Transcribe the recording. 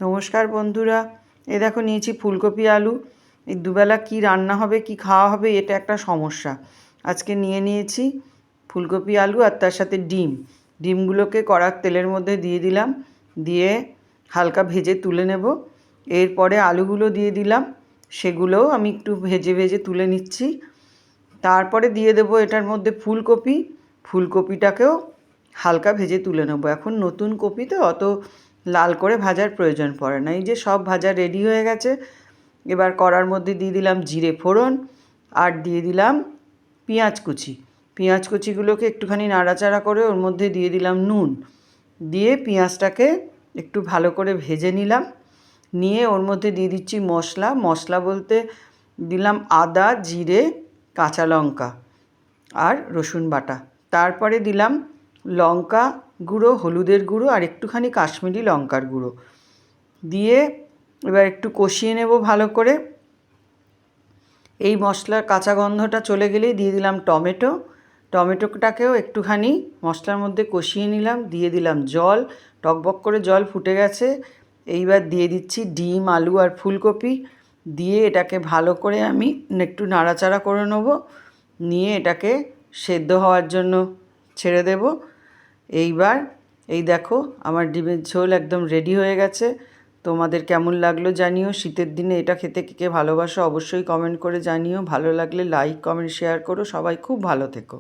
নমস্কার বন্ধুরা, এ দেখো নিয়েছি ফুলকপি আলু। এই দুবেলা কি রান্না হবে কি খাওয়া হবে এটা একটা সমস্যা। আজকে নিয়েছি ফুলকপি আলু আর তার সাথে ডিমগুলোকে কড়ার তেলের মধ্যে দিয়ে দিলাম, দিয়ে হালকা ভেজে তুলে নেব। এরপরে আলুগুলো দিয়ে দিলাম, সেগুলোও আমি একটু ভেজে ভেজে তুলে নিচ্ছি। তারপরে দিয়ে দেবো এটার মধ্যে ফুলকপিটাকেও হালকা ভেজে তুলে নেবো। এখন নতুন কপি তো অত লাল করে ভাজার প্রয়োজন পড়ে না। এই যে সব ভাজা রেডি হয়ে গেছে। এবার কড়ার মধ্যে দিয়ে দিলাম জিরে ফোড়ন আর দিয়ে দিলাম পেঁয়াজ কুচিগুলোকে একটুখানি নাড়াচাড়া করে ওর মধ্যে দিয়ে দিলাম নুন, দিয়ে পেঁয়াজটাকে একটু ভালো করে ভেজে নিলাম। নিয়ে ওর মধ্যে দিয়ে দিচ্ছি মশলা বলতে দিলাম আদা, জিরে, কাঁচা লঙ্কা আর রসুন বাটা। তারপরে দিলাম লঙ্কা গুঁড়ো, হলুদের গুঁড়ো আর একটুখানি কাশ্মীরি লঙ্কার গুঁড়ো দিয়ে এবার একটু কষিয়ে নেব ভালো করে। এই মশলার কাঁচা গন্ধটা চলে গেলেই দিয়ে দিলাম টমেটোটাকেও একটুখানি মশলার মধ্যে কষিয়ে নিলাম, দিয়ে দিলাম জল। টকবক করে জল ফুটে গেছে। এইবার দিয়ে দিচ্ছি ডিম, আলু আর ফুলকপি, দিয়ে এটাকে ভালো করে আমি একটু নাড়াচাড়া করে নেব। নিয়ে এটাকে সেদ্ধ হওয়ার জন্য ছেড়ে দেব। এইবার এই দেখো আমার ডিমের ঝোল একদম রেডি হয়ে গেছে। তোমাদের কেমন লাগলো জানিও। শীতের দিনে এটা খেতে কে কে ভালোবাসো অবশ্যই কমেন্ট করে জানিও। ভালো লাগলে লাইক, কমেন্ট, শেয়ার করো। সবাই খুব ভালো থেকো।